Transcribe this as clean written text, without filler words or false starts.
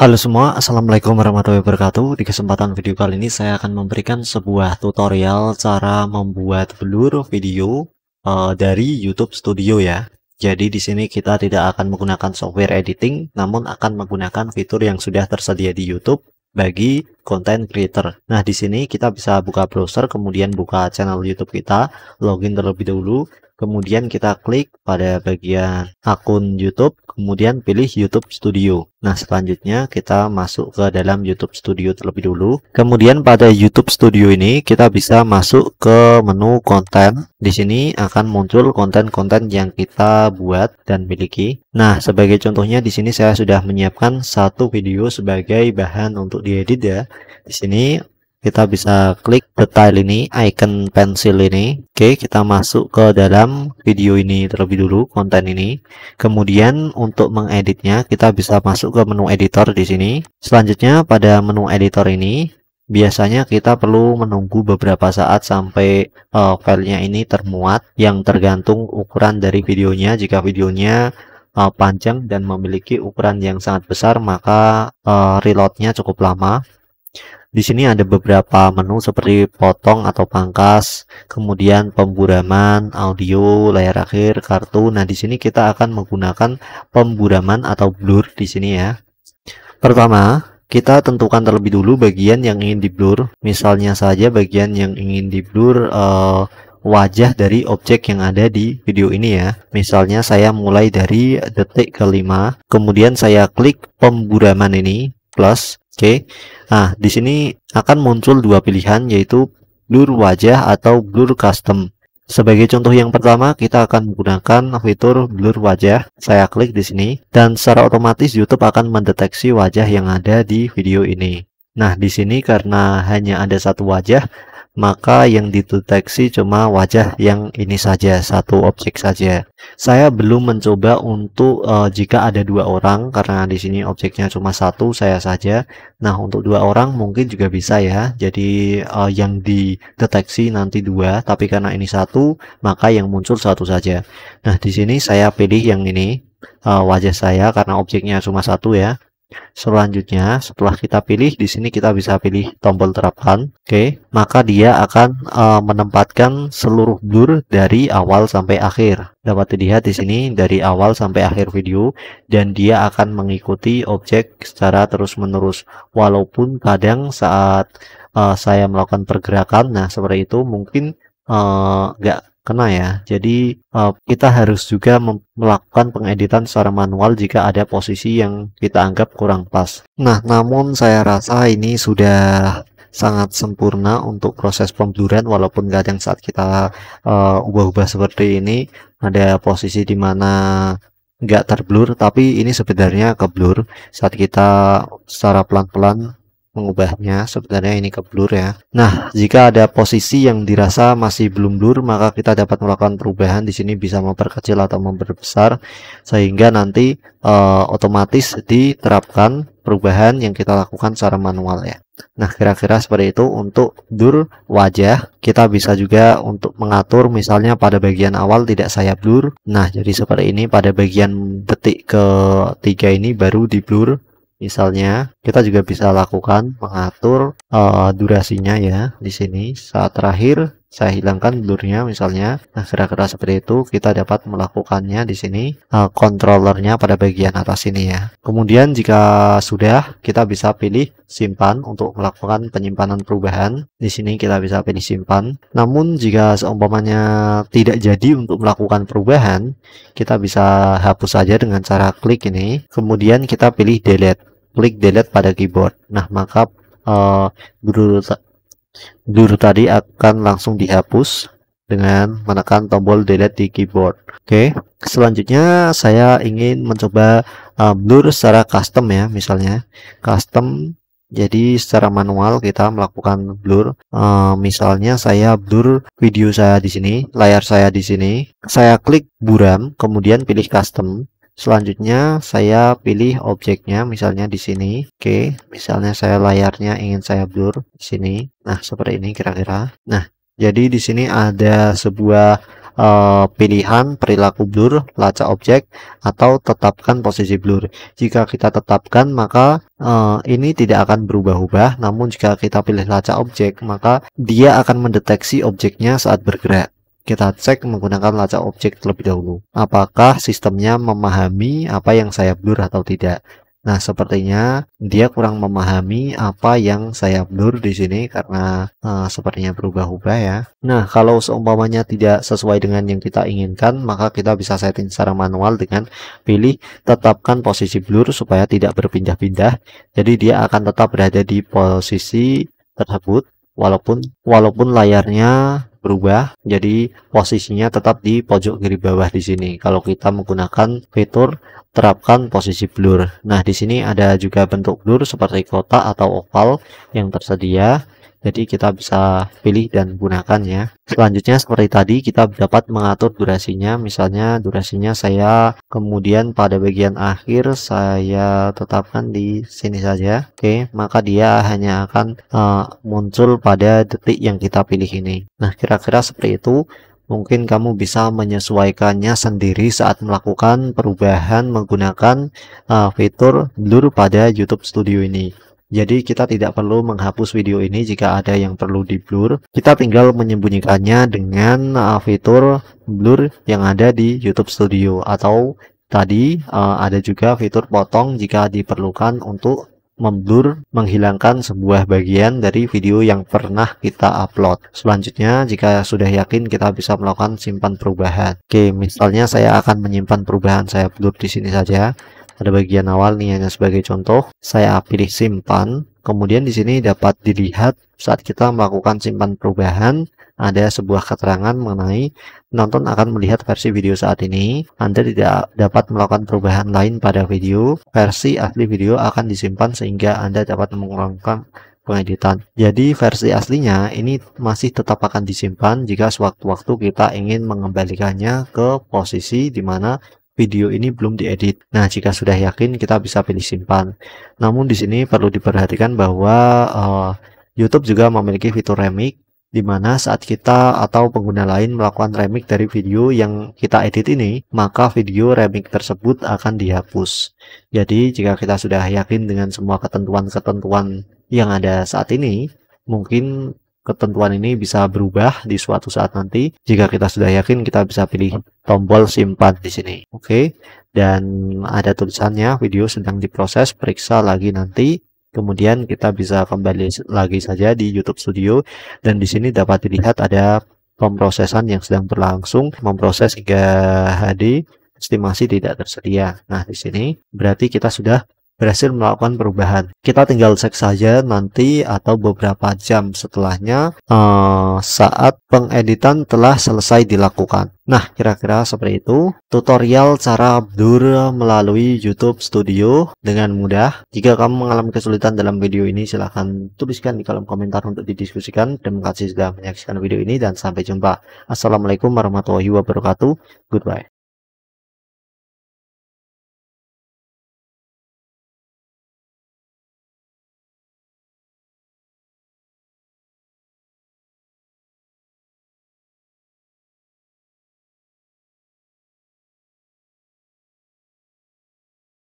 Halo semua, assalamualaikum warahmatullahi wabarakatuh. Di kesempatan video kali ini saya akan memberikan sebuah tutorial cara membuat blur video dari YouTube Studio ya. Jadi di sini kita tidak akan menggunakan software editing, namun akan menggunakan fitur yang sudah tersedia di YouTube bagi content creator. Nah, di sini kita bisa buka browser, kemudian buka channel YouTube kita, login terlebih dahulu. Kemudian kita klik pada bagian akun YouTube, kemudian pilih YouTube Studio. Nah, selanjutnya kita masuk ke dalam YouTube Studio terlebih dulu. Kemudian pada YouTube Studio ini kita bisa masuk ke menu konten. Di sini akan muncul konten-konten yang kita buat dan miliki. Nah, sebagai contohnya di sini saya sudah menyiapkan satu video sebagai bahan untuk diedit ya. Di sini kita bisa klik detail ini, icon pensil ini. Oke, kita masuk ke dalam video ini terlebih dulu, konten ini. Kemudian untuk mengeditnya, kita bisa masuk ke menu editor di sini. Selanjutnya pada menu editor ini, biasanya kita perlu menunggu beberapa saat sampai filenya ini termuat, yang tergantung ukuran dari videonya. Jika videonya panjang dan memiliki ukuran yang sangat besar, maka reloadnya cukup lama. Di sini ada beberapa menu seperti potong atau pangkas, kemudian pemburaman, audio, layar akhir, kartu. Nah, di sini kita akan menggunakan pemburaman atau blur di sini ya. Pertama, kita tentukan terlebih dulu bagian yang ingin di-blur. Misalnya saja bagian yang ingin di-blur wajah dari objek yang ada di video ini ya. Misalnya saya mulai dari detik ke-5, kemudian saya klik pemburaman ini plus. Oke. Nah, di sini akan muncul dua pilihan, yaitu blur wajah atau blur custom. Sebagai contoh yang pertama, kita akan menggunakan fitur blur wajah. Saya klik di sini dan secara otomatis YouTube akan mendeteksi wajah yang ada di video ini. Nah, di sini karena hanya ada satu wajah, maka yang dideteksi cuma wajah yang ini saja, satu objek saja. Saya belum mencoba untuk jika ada dua orang, karena di sini objeknya cuma satu, saya saja. Nah, untuk dua orang mungkin juga bisa ya. Jadi yang dideteksi nanti dua, tapi karena ini satu, maka yang muncul satu saja. Nah, di sini saya pilih yang ini, wajah saya, karena objeknya cuma satu ya. Selanjutnya, setelah kita pilih, di sini kita bisa pilih tombol terapkan. Oke, maka dia akan menempatkan seluruh blur dari awal sampai akhir. Dapat dilihat di sini dari awal sampai akhir video, dan dia akan mengikuti objek secara terus-menerus. Walaupun kadang saat saya melakukan pergerakan, nah seperti itu mungkin nggak kena ya. Jadi kita harus juga melakukan pengeditan secara manual jika ada posisi yang kita anggap kurang pas. Nah, namun saya rasa ini sudah sangat sempurna untuk proses pembluran, walaupun kadang saat kita ubah-ubah seperti ini ada posisi di mana nggak terblur, tapi ini sebenarnya keblur saat kita secara pelan-pelan mengubahnya. Sebenarnya ini ke blur ya. Nah, jika ada posisi yang dirasa masih belum blur, maka kita dapat melakukan perubahan. Di sini bisa memperkecil atau memperbesar sehingga nanti otomatis diterapkan perubahan yang kita lakukan secara manual ya. Nah, kira-kira seperti itu untuk blur wajah. Kita bisa juga untuk mengatur, misalnya pada bagian awal tidak saya blur. Nah, jadi seperti ini, pada bagian detik ke-3 ini baru di blur. Misalnya, kita juga bisa lakukan mengatur durasinya ya. Di sini saat terakhir saya hilangkan blurnya misalnya. Nah, kira-kira seperti itu kita dapat melakukannya di sini. Controllernya pada bagian atas ini ya. Kemudian jika sudah, kita bisa pilih simpan untuk melakukan penyimpanan perubahan. Di sini kita bisa pilih simpan. Namun jika seumpamanya tidak jadi untuk melakukan perubahan, kita bisa hapus saja dengan cara klik ini. Kemudian kita pilih delete. Klik delete pada keyboard. Nah, maka blur tadi akan langsung dihapus dengan menekan tombol delete di keyboard. Oke, selanjutnya saya ingin mencoba blur secara custom ya, misalnya custom. Jadi secara manual kita melakukan blur. Misalnya saya blur video saya di sini, layar saya di sini. Saya klik buram, kemudian pilih custom. Selanjutnya saya pilih objeknya, misalnya di sini. Oke, misalnya saya layarnya ingin saya blur di sini. Nah, seperti ini kira-kira. Nah, jadi di sini ada sebuah pilihan perilaku blur, lacak objek, atau tetapkan posisi blur. Jika kita tetapkan, maka ini tidak akan berubah-ubah, namun jika kita pilih lacak objek, maka dia akan mendeteksi objeknya saat bergerak. Kita cek menggunakan lacak objek terlebih dahulu. Apakah sistemnya memahami apa yang saya blur atau tidak? Nah, sepertinya dia kurang memahami apa yang saya blur di sini karena sepertinya berubah-ubah ya. Nah, kalau seumpamanya tidak sesuai dengan yang kita inginkan, maka kita bisa setting secara manual dengan pilih tetapkan posisi blur supaya tidak berpindah-pindah. Jadi dia akan tetap berada di posisi tersebut walaupun layarnya berubah, jadi posisinya tetap di pojok kiri bawah di sini. Kalau kita menggunakan fitur terapkan posisi blur. Nah, di sini ada juga bentuk blur seperti kotak atau oval yang tersedia. Jadi kita bisa pilih dan gunakan ya. Selanjutnya seperti tadi kita dapat mengatur durasinya. Misalnya durasinya saya kemudian pada bagian akhir saya tetapkan di sini saja. Oke, maka dia hanya akan muncul pada detik yang kita pilih ini. Nah, kira-kira seperti itu. Mungkin kamu bisa menyesuaikannya sendiri saat melakukan perubahan menggunakan fitur blur pada YouTube Studio ini. Jadi kita tidak perlu menghapus video ini jika ada yang perlu di blur. Kita tinggal menyembunyikannya dengan fitur blur yang ada di YouTube Studio. Atau tadi ada juga fitur potong jika diperlukan untuk memblur, menghilangkan sebuah bagian dari video yang pernah kita upload. Selanjutnya, jika sudah yakin, kita bisa melakukan simpan perubahan. Oke, misalnya saya akan menyimpan perubahan saya blur di sini saja. Pada bagian awal nih hanya sebagai contoh, saya pilih simpan. Kemudian di sini dapat dilihat saat kita melakukan simpan perubahan, ada sebuah keterangan mengenai penonton akan melihat versi video saat ini. Anda tidak dapat melakukan perubahan lain pada video. Versi asli video akan disimpan sehingga Anda dapat mengurangkan pengeditan. Jadi versi aslinya ini masih tetap akan disimpan jika sewaktu-waktu kita ingin mengembalikannya ke posisi di mana video ini belum diedit. Nah, jika sudah yakin kita bisa pilih simpan. Namun di sini perlu diperhatikan bahwa YouTube juga memiliki fitur remix, di mana saat kita atau pengguna lain melakukan remix dari video yang kita edit ini, maka video remix tersebut akan dihapus. Jadi jika kita sudah yakin dengan semua ketentuan-ketentuan yang ada saat ini, mungkin ketentuan ini bisa berubah di suatu saat nanti. Jika kita sudah yakin, kita bisa pilih tombol simpan di sini. Oke. Dan ada tulisannya video sedang diproses, periksa lagi nanti. Kemudian kita bisa kembali lagi saja di YouTube Studio dan di sini dapat dilihat ada pemrosesan yang sedang berlangsung, memproses hingga HD, estimasi tidak tersedia. Nah, di sini berarti kita sudah berhasil melakukan perubahan. Kita tinggal cek saja nanti atau beberapa jam setelahnya saat pengeditan telah selesai dilakukan. Nah, kira-kira seperti itu tutorial cara blur melalui YouTube Studio dengan mudah. Jika kamu mengalami kesulitan dalam video ini, silahkan tuliskan di kolom komentar untuk didiskusikan. Terima kasih sudah menyaksikan video ini dan sampai jumpa. Assalamualaikum warahmatullahi wabarakatuh. Goodbye.